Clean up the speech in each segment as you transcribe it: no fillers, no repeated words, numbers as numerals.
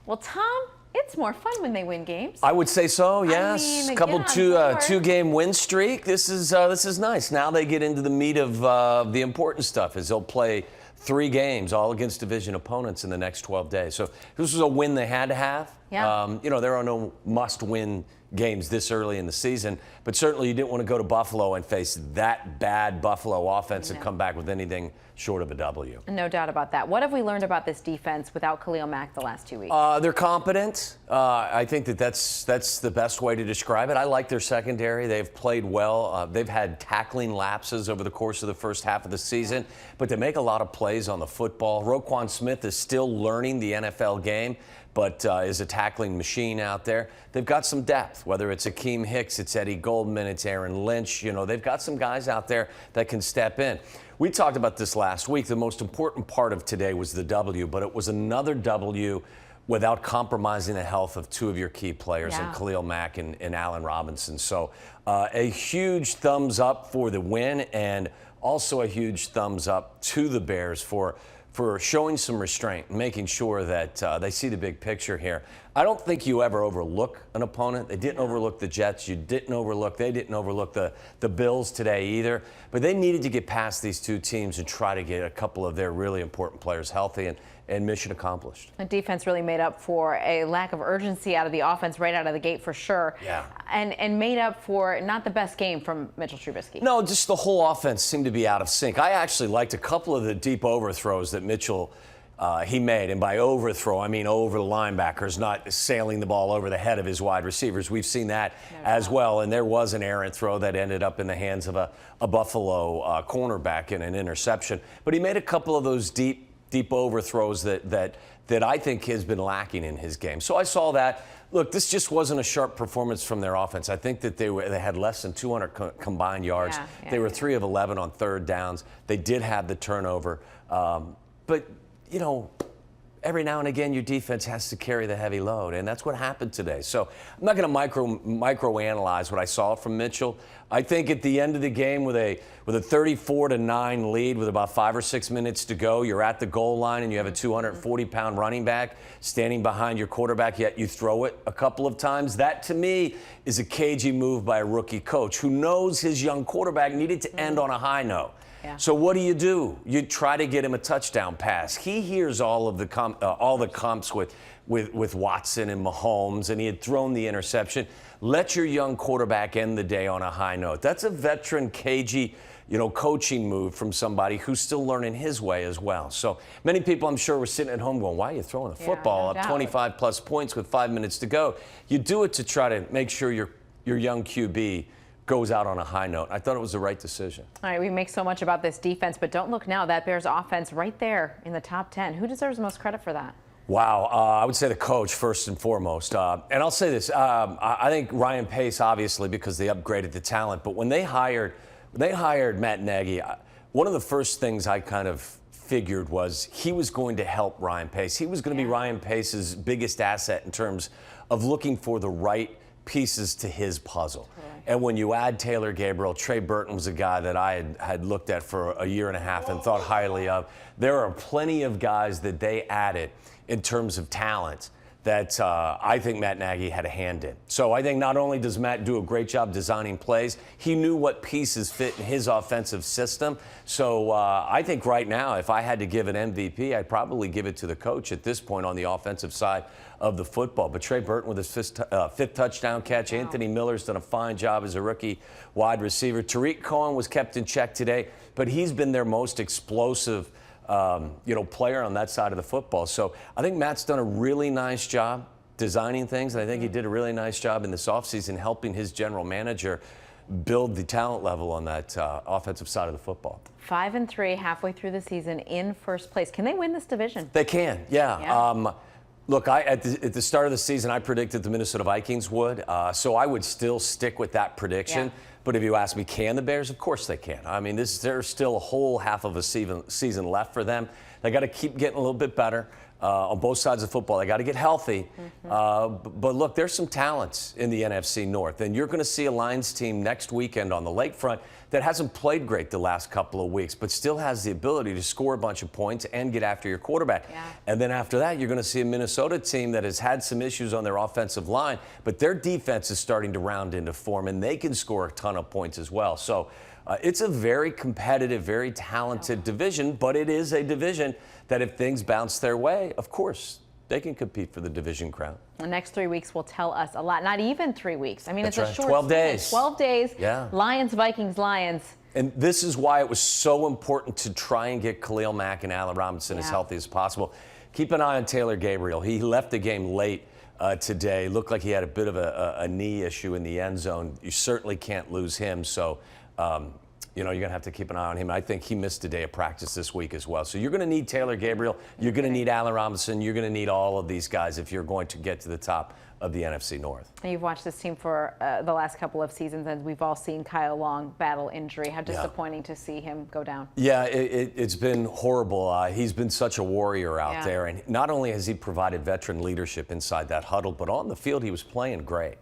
Well, Tom, it's more fun when they win games. I would say so, yes. I mean, Couple again, two-game win streak. This is nice. Now they get into the meat of the important stuff, as they'll play 3 games, all against division opponents in the next 12 days. So this was a win they had to have. Yeah. There are no must-win games this early in the season, but certainly you didn't want to go to Buffalo and face that bad Buffalo offense and come back with anything short of a W. No doubt about that. What have we learned about this defense without Khalil Mack the last 2 weeks? They're competent. I think that's the best way to describe it. I like their secondary. They've played well. They've had tackling lapses over the course of the first half of the season, but they make a lot of plays on the football. Roquan Smith is still learning the NFL game, but is a tackling machine out there. They've got some depth, whether it's Akeem Hicks, it's Eddie Goldman, it's Aaron Lynch. They've got some guys out there that can step in. We talked about this last week. The most important part of today was the W, but it was another W without compromising the health of 2 of your key players, in Khalil Mack and Allen Robinson. So a huge thumbs up for the win, and also a huge thumbs up to the Bears for showing some restraint and making sure that they see the big picture here. I don't think you ever overlook an opponent. They didn't overlook the Jets. They didn't overlook the Bills today either. But they needed to get past these 2 teams and try to get a couple of their really important players healthy, and mission accomplished. The defense really made up for a lack of urgency out of the offense right out of the gate for sure. Yeah. And made up for not the best game from Mitchell Trubisky. No, just the whole offense seemed to be out of sync. I actually liked a couple of the deep overthrows that Mitchell he made. And by overthrow, I mean over the linebackers, not sailing the ball over the head of his wide receivers. We've seen that as well. And there was an errant throw that ended up in the hands of a Buffalo cornerback in an interception. But he made a couple of those deep overthrows that I think has been lacking in his game. So I saw that. Look, this just wasn't a sharp performance from their offense. I think that they had less than 200 combined yards. They were 3 of 11 on 3rd downs. They did have the turnover. But, every now and again your defense has to carry the heavy load, and that's what happened today. So I'm not going to microanalyze what I saw from Mitchell. I think at the end of the game with a 34-9 lead with about 5 or 6 minutes to go, you're at the goal line and you have a 240-pound running back standing behind your quarterback, yet you throw it a couple of times. That, to me, is a cagey move by a rookie coach who knows his young quarterback needed to end on a high note. Yeah. So what do? You try to get him a touchdown pass. He hears all of the comps with Watson and Mahomes, and he had thrown the interception. Let your young quarterback end the day on a high note. That's a veteran, cagey, coaching move from somebody who's still learning his way as well. So many people, I'm sure, were sitting at home going, why are you throwing a football up 25-plus points with 5 minutes to go? You do it to try to make sure your young QB goes out on a high note. I thought it was the right decision. All right, we make so much about this defense, but don't look now. That Bears offense right there in the top 10. Who deserves the most credit for that? Wow, I would say the coach first and foremost. And I'll say this, I think Ryan Pace, obviously, because they upgraded the talent, but when they hired Matt Nagy, one of the first things I kind of figured was he was going to help Ryan Pace. He was going to be Ryan Pace's biggest asset in terms of looking for the right pieces to his puzzle. And when you add Taylor Gabriel, Trey Burton was a guy that I had looked at for a year and a half and thought highly of. There are plenty of guys that they added in terms of talent that I think Matt Nagy had a hand in. So I think not only does Matt do a great job designing plays, he knew what pieces fit in his offensive system. So I think right now, if I had to give an MVP, I'd probably give it to the coach at this point on the offensive side of the football. But Trey Burton with his fifth touchdown catch. Wow. Anthony Miller's done a fine job as a rookie wide receiver. Tariq Cohen was kept in check today, but he's been their most explosive player on that side of the football. So I think Matt's done a really nice job designing things, and I think he did a really nice job in this offseason helping his general manager build the talent level on that offensive side of the football. 5-3 halfway through the season in first place. Can they win this division? They can, yeah. Look, at the start of the season, I predicted the Minnesota Vikings would, so I would still stick with that prediction. Yeah. But if you ask me, can the Bears? Of course they can. I mean, there's still a whole half of a season left for them. They got to keep getting a little bit better. on both sides of football. They got to get healthy. But look, there's some talents in the NFC North, and you're going to see a Lions team next weekend on the lakefront that hasn't played great the last couple of weeks, but still has the ability to score a bunch of points and get after your quarterback. Yeah. And then after that, you're going to see a Minnesota team that has had some issues on their offensive line, but their defense is starting to round into form, and they can score a ton of points as well. So it's a very competitive, very talented division, but it is a division that if things bounce their way, of course, they can compete for the division crown. The next 3 weeks will tell us a lot. Not even 3 weeks. I mean, That's it's right. a short 12 span. days. 12 days. Yeah. Lions, Vikings, Lions. And this is why it was so important to try and get Khalil Mack and Allen Robinson as healthy as possible. Keep an eye on Taylor Gabriel. He left the game late today. Looked like he had a bit of a knee issue in the end zone. You certainly can't lose him. So, you're going to have to keep an eye on him. I think he missed a day of practice this week as well. So you're going to need Taylor Gabriel. You're going to need Allen Robinson. You're going to need all of these guys if you're going to get to the top of the NFC North. And you've watched this team for the last couple of seasons, and we've all seen Kyle Long battle injury. How disappointing to see him go down. Yeah, it's been horrible. He's been such a warrior out there. And not only has he provided veteran leadership inside that huddle, but on the field he was playing great.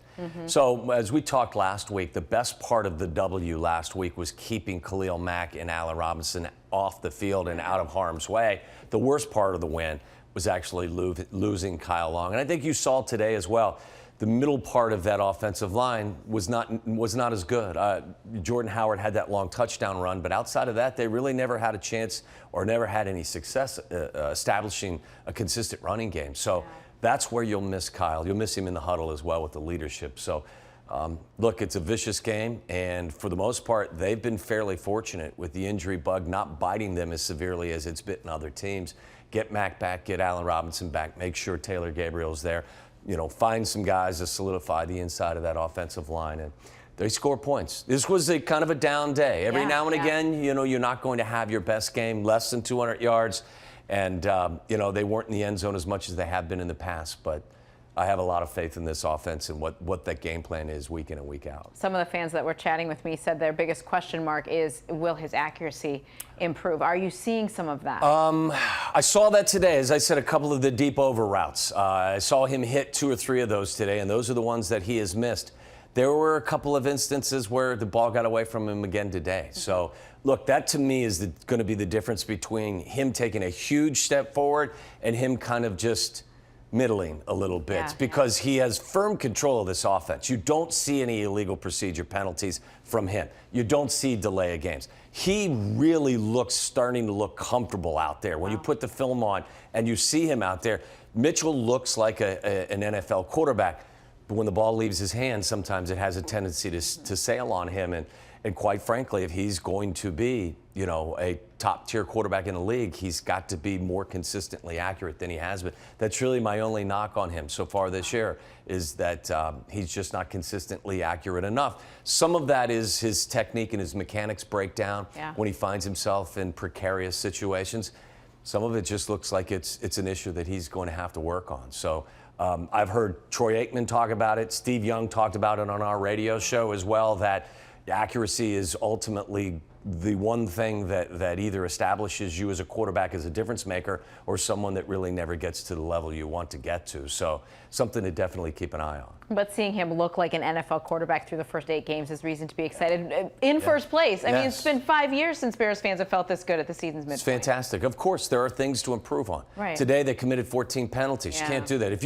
So as we talked last week, the best part of the W last week was keeping Khalil Mack and Allen Robinson off the field and out of harm's way. The worst part of the win was actually losing Kyle Long. And I think you saw today as well, the middle part of that offensive line was not as good. Jordan Howard had that long touchdown run, but outside of that, they really never had a chance or never had any success establishing a consistent running game. So that's where you'll miss Kyle. You'll miss him in the huddle as well with the leadership. So, look, it's a vicious game, and for the most part, they've been fairly fortunate with the injury bug not biting them as severely as it's bitten other teams. Get Mack back, get Allen Robinson back, make sure Taylor Gabriel's there. Find some guys to solidify the inside of that offensive line, and they score points. This was a kind of a down day. Every now and again, you're not going to have your best game, less than 200 yards. And, they weren't in the end zone as much as they have been in the past. But I have a lot of faith in this offense and what that game plan is week in and week out. Some of the fans that were chatting with me said their biggest question mark is, will his accuracy improve? Are you seeing some of that? I saw that today. As I said, a couple of the deep over routes. I saw him hit 2 or 3 of those today, and those are the ones that he has missed. There were a couple of instances where the ball got away from him again today. So, look, that to me is going to be the difference between him taking a huge step forward and him kind of just middling a little bit because he has firm control of this offense. You don't see any illegal procedure penalties from him. You don't see delay of games. He really starting to look comfortable out there. When you put the film on and you see him out there, Mitchell looks like an NFL quarterback. But when the ball leaves his hands, sometimes it has a tendency to sail on him. And quite frankly, if he's going to be, a top-tier quarterback in the league, he's got to be more consistently accurate than he has been. That's really my only knock on him so far this year, is that he's just not consistently accurate enough. Some of that is his technique and his mechanics break down when he finds himself in precarious situations. Some of it just looks like it's an issue that he's going to have to work on. So I've heard Troy Aikman talk about it. Steve Young talked about it on our radio show as well, that accuracy is ultimately the one thing that either establishes you as a quarterback as a difference maker or someone that really never gets to the level you want to get to. So something to definitely keep an eye on. But seeing him look like an NFL quarterback through the first 8 games is reason to be excited. In first place. I mean, it's been 5 years since Bears fans have felt this good at the season's midpoint. It's fantastic. Of course, there are things to improve on. Right. Today, they committed 14 penalties. You can't do that. If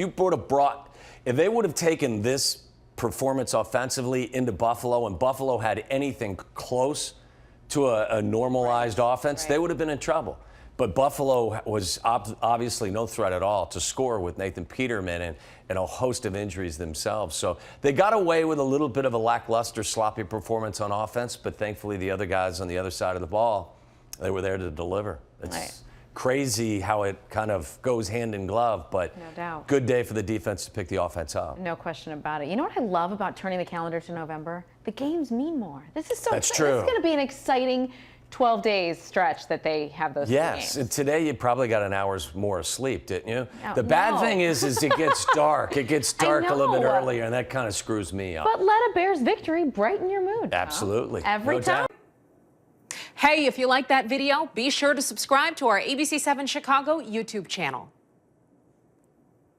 they would have taken this performance offensively into Buffalo, and Buffalo had anything close to a normalized offense, they would have been in trouble. But Buffalo was obviously no threat at all to score with Nathan Peterman and a host of injuries themselves. So they got away with a little bit of a lackluster, sloppy performance on offense, but thankfully the other guys on the other side of the ball, they were there to deliver. It's crazy how it kind of goes hand in glove, but no doubt. Good day for the defense to pick the offense up. No question about it. You know what I love about turning the calendar to November? The games mean more. This is so That's true. This is going to be an exciting 12 days stretch that they have those games. And today you probably got an hour's more of sleep, didn't you? The bad thing is it gets dark. It gets dark a little bit earlier, and that kind of screws me up. But let a Bears victory brighten your mood. Absolutely. Every time. Hey, if you like that video, be sure to subscribe to our ABC7 Chicago YouTube channel.